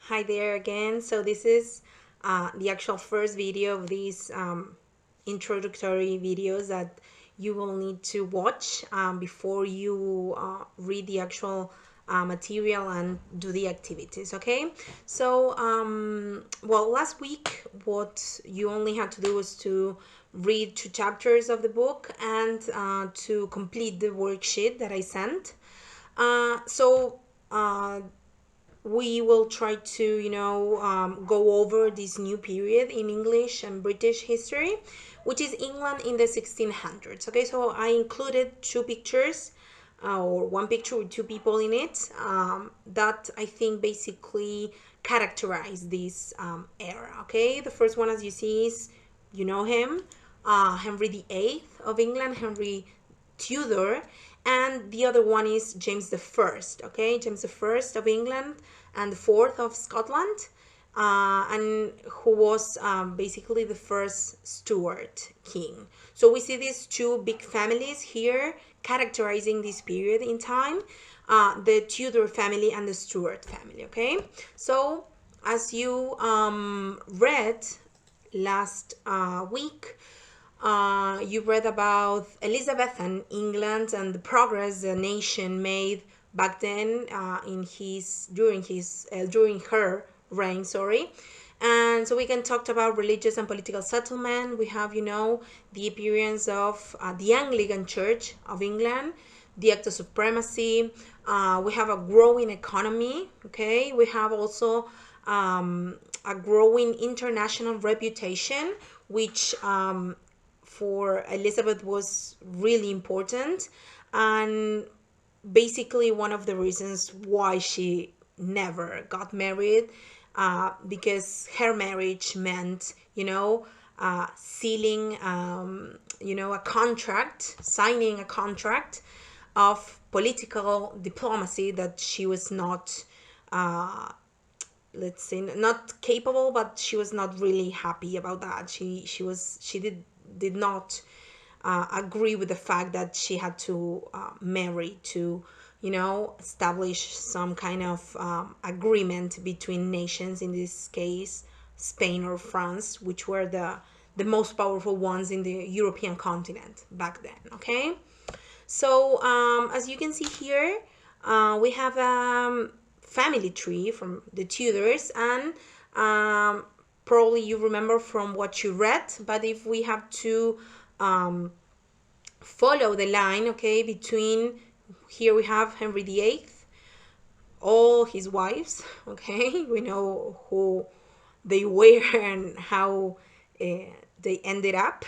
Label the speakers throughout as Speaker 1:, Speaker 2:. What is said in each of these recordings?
Speaker 1: Hi there again. So this is the actual first video of these introductory videos that you will need to watch before you read the actual material and do the activities. Okay, so well, last week what you only had to do was to read 2 chapters of the book and to complete the worksheet that I sent. So we will try to go over this new period in English and British history, which is England in the 1600s. Okay, so I included 2 pictures, or 1 picture with 2 people in it, that I think basically characterize this era. Okay, the first one, as you see, is, you know him, Henry VIII of England, Henry Tudor, and the other one is James the First. Okay, James the First of England and the fourth of Scotland, and who was basically the first Stuart king. So we see these 2 big families here characterizing this period in time, the Tudor family and the Stuart family. Okay, so as you read last week, you read about Elizabeth and England and the progress the nation made back then, during her reign. Sorry. And so we can talk about religious and political settlement. We have, the appearance of the Anglican Church of England, the Act of Supremacy. We have a growing economy. Okay, we have also a growing international reputation, which for Elizabeth was really important, and basically one of the reasons why she never got married, because her marriage meant, sealing, a contract, signing a contract of political diplomacy that she was not, let's say, not capable, but she was not really happy about that. She did not agree with the fact that she had to marry to, establish some kind of agreement between nations, in this case Spain or France, which were the most powerful ones in the European continent back then. Okay, so as you can see here, we have a family tree from the Tudors, and probably you remember from what you read, but if we have to follow the line, okay, between, here we have Henry VIII, all his wives, okay, we know who they were and how they ended up.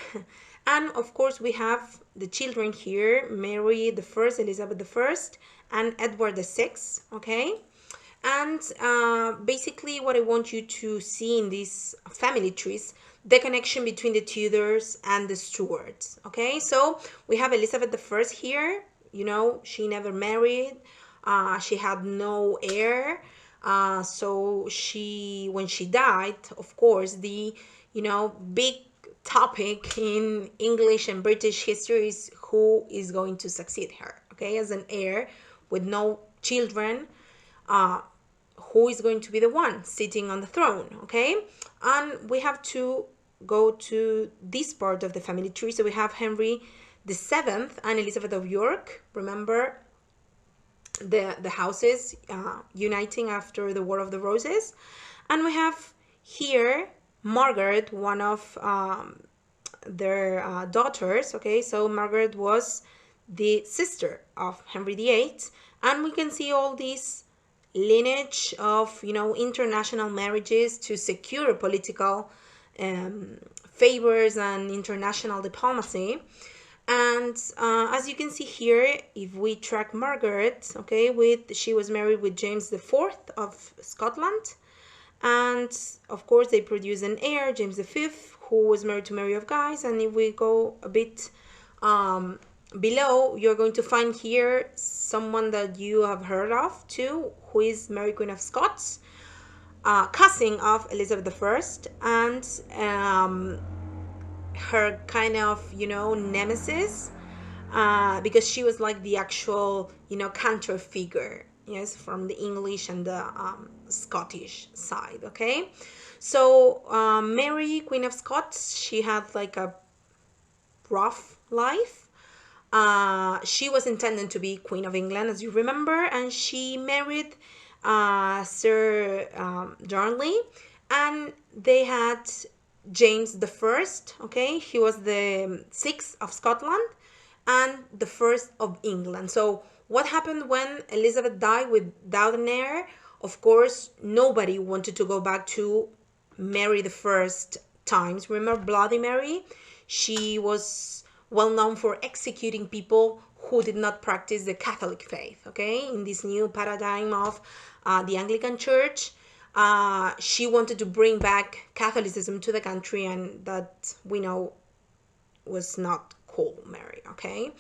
Speaker 1: And of course we have the children here, Mary the First, Elizabeth the First, and Edward the Sixth. Okay, and basically what I want you to see in these family trees, the connection between the Tudors and the Stuarts. Okay, so we have Elizabeth the First here. She never married. She had no heir. So when she died, of course, the big topic in English and British history is who is going to succeed her. Okay, as an heir with no children, who is going to be the one sitting on the throne. Okay, and we have to go to this part of the family tree. So we have Henry the Seventh and Elizabeth of York. Remember the houses uniting after the War of the Roses. And we have here Margaret, one of their daughters. Okay, so Margaret was the sister of Henry VIII, and we can see all these lineage of international marriages to secure political favors and international diplomacy. And as you can see here, if we track Margaret, okay, she was married with James the Fourth of Scotland, and of course they produced an heir, James the Fifth, who was married to Mary of Guise. And if we go a bit below, you're going to find here someone that you have heard of too, who is Mary Queen of Scots, cousin of Elizabeth the First, and her kind of nemesis, because she was like the actual counter figure yes, from the English and the Scottish side. Okay, so Mary, Queen of Scots, she had like a rough life. She was intended to be Queen of England, as you remember, and she married Sir Darnley, and they had James the First. Okay, he was the sixth of Scotland and the first of England. So what happened when Elizabeth died without an heir? Of course, nobody wanted to go back to Mary the First times. Remember Bloody Mary? She was well known for executing people who did not practice the Catholic faith. Okay, in this new paradigm of the Anglican Church, she wanted to bring back Catholicism to the country, and that we know was not cool, Mary. Okay,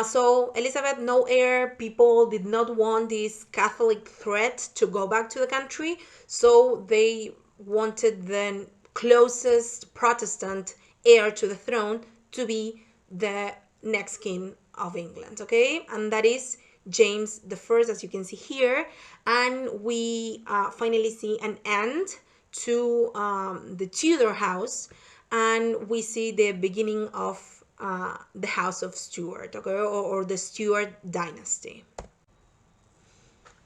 Speaker 1: so Elizabeth, no heir. People did not want this Catholic threat to go back to the country, so they wanted the closest Protestant heir to the throne to be the next king of England. Okay, and that is James the First, as you can see here, and we finally see an end to the Tudor house, and we see the beginning of the House of Stuart, okay, or the Stuart dynasty.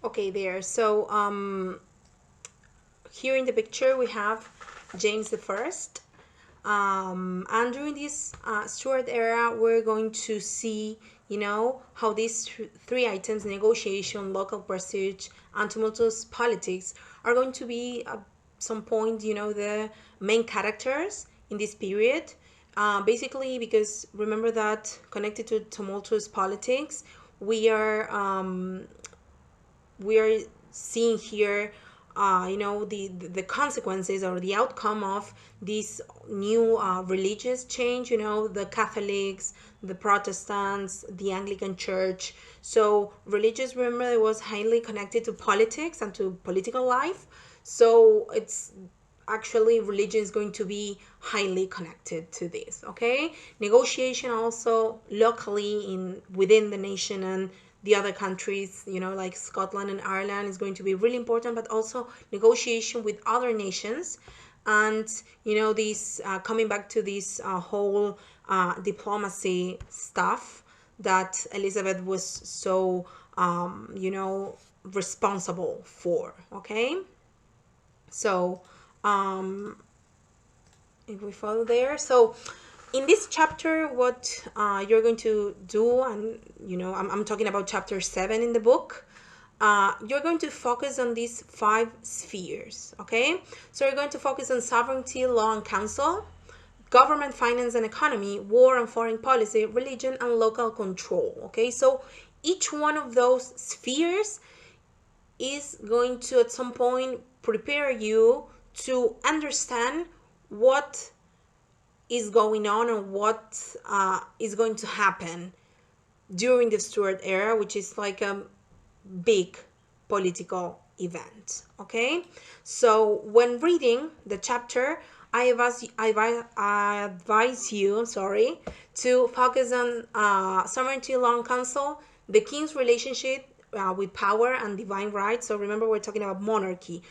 Speaker 1: Okay, there. So here in the picture we have James the First, and during this Stuart era, we're going to see, how these three items: negotiation, local prestige, and tumultuous politics, are going to be at some point, the main characters in this period. Basically, because remember that connected to tumultuous politics, we are seeing here the consequences or the outcome of this new religious change, the Catholics, the Protestants, the Anglican Church. So religious, remember, it was highly connected to politics and to political life. So it's actually religion is going to be highly connected to this. Okay, negotiation also locally in within the nation and the other countries, like Scotland and Ireland, is going to be really important, but also negotiation with other nations. And this coming back to this whole diplomacy stuff that Elizabeth was so responsible for. Okay, so if we follow there, so in this chapter, what you're going to do, and I'm talking about chapter 7 in the book, you're going to focus on these 5 spheres. Okay, so you're going to focus on sovereignty, law and council, government, finance and economy, war and foreign policy, religion and local control. Okay, so each one of those spheres is going to at some point prepare you to understand what is going on and what is going to happen during the Stuart era, which is like a big political event. Okay, so when reading the chapter, I advise you, to focus on sovereignty, law and council, the king's relationship with power and divine rights. So remember, we're talking about monarchy.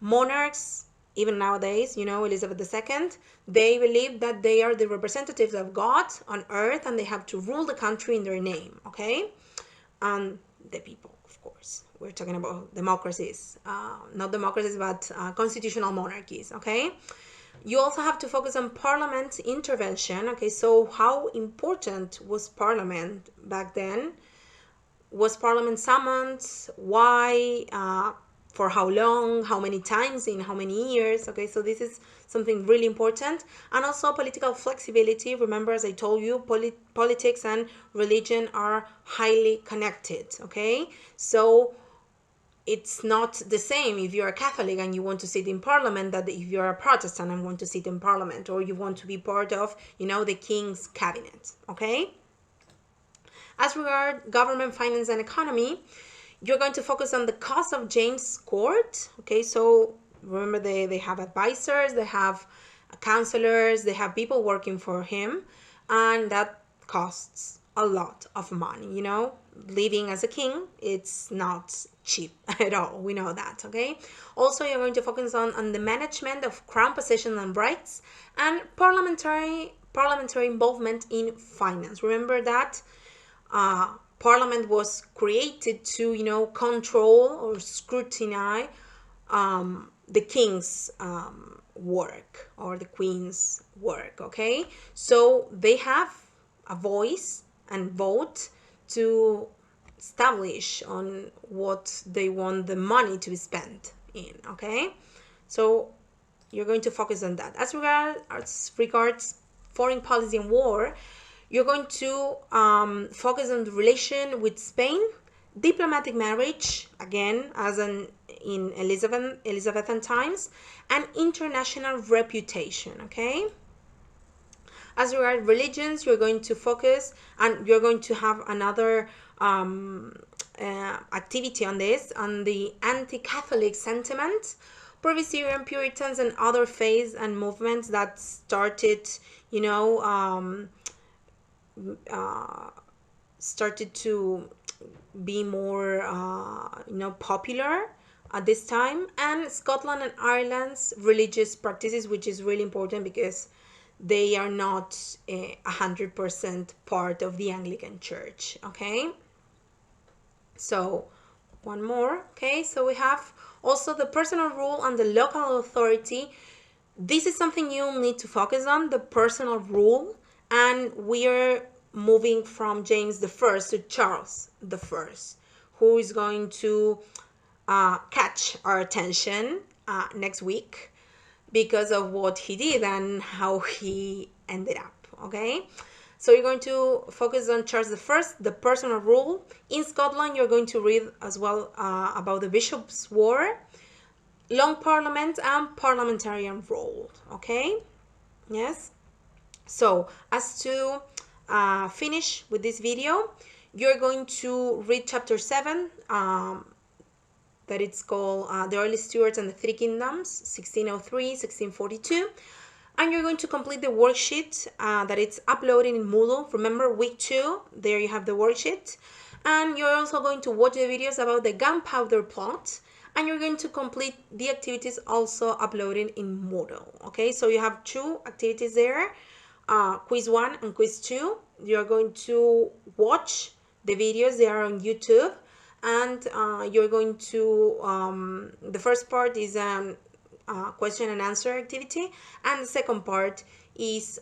Speaker 1: Monarchs, even nowadays, Elizabeth II, they believe that they are the representatives of God on earth and they have to rule the country in their name. Okay, and the people, of course. We're talking about democracies, not democracies, but constitutional monarchies. Okay, you also have to focus on parliament intervention. Okay, so how important was parliament back then? Was parliament summoned? Why? For how long? How many times? In how many years? Okay, so this is something really important. And also political flexibility. Remember, as I told you, politics and religion are highly connected. Okay, so it's not the same if you're a Catholic and you want to sit in parliament that if you're a Protestant and want to sit in parliament, or you want to be part of, the king's cabinet. Okay, as regard government, finance and economy, you're going to focus on the cost of James' court. Okay, so remember, they have advisors, they have counselors, they have people working for him, and that costs a lot of money, living as a king, it's not cheap at all. We know that, okay? Also, you're going to focus on the management of crown possession and rights, and parliamentary involvement in finance. Remember that parliament was created to, control or scrutinize the king's work or the queen's work, okay? So they have a voice and vote to establish on what they want the money to be spent in, okay? So you're going to focus on that. As regards foreign policy and war, you're going to focus on the relation with Spain, diplomatic marriage, again, as in Elizabethan times, and international reputation, okay? As regards religions, you're going to focus, and you're going to have another activity on this, on the anti-Catholic sentiment, Presbyterian, Puritans, and other faiths and movements that started, started to be more, popular at this time, and Scotland and Ireland's religious practices, which is really important because they are not 100% part of the Anglican Church, okay? So one more, okay? So we have also the personal rule and the local authority. This is something you'll need to focus on, the personal rule, and we are moving from James I to Charles I, who is going to catch our attention next week because of what he did and how he ended up, okay? So you're going to focus on Charles I, the personal rule. In Scotland, you're going to read as well about the Bishops' War, long parliament, and parliamentarian role, okay? Yes? So as to finish with this video, you're going to read chapter 7, that it's called The Early Stuarts and the Three Kingdoms, 1603, 1642. And you're going to complete the worksheet that it's uploaded in Moodle. Remember, week 2, there you have the worksheet. And you're also going to watch the videos about the gunpowder plot. And you're going to complete the activities also uploaded in Moodle. Okay, so you have 2 activities there, quiz 1 and quiz 2. You're going to watch the videos, they are on YouTube. And you're going to, the first part is question and answer activity, and the second part is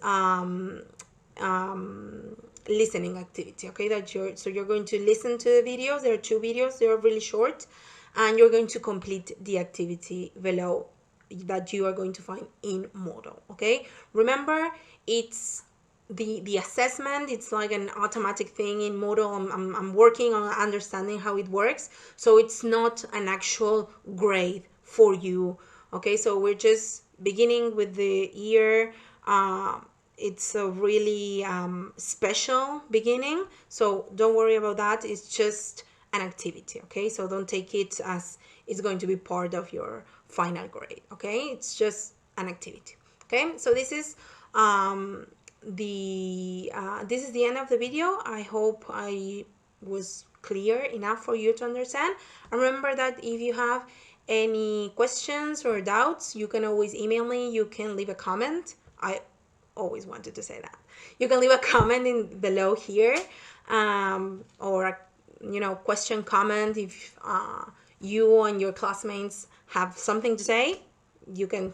Speaker 1: listening activity, okay? So you're going to listen to the videos. There are 2 videos, they're really short, and you're going to complete the activity below that you are going to find in Moodle, okay? Remember, it's the assessment, it's like an automatic thing in Moodle. I'm working on understanding how it works, so it's not an actual grade for you, okay? So we're just beginning with the year. It's a really special beginning, so don't worry about that. It's just an activity, okay? So don't take it as it's going to be part of your final grade, okay? It's just an activity, okay? So this is this is the end of the video. I hope I was clear enough for you to understand. And remember that if you have any questions or doubts, you can always email me. You can leave a comment. I always wanted to say that. You can leave a comment in below here, or question, comment. If you and your classmates have something to say, you can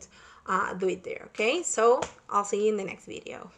Speaker 1: do it there, okay? So I'll see you in the next video.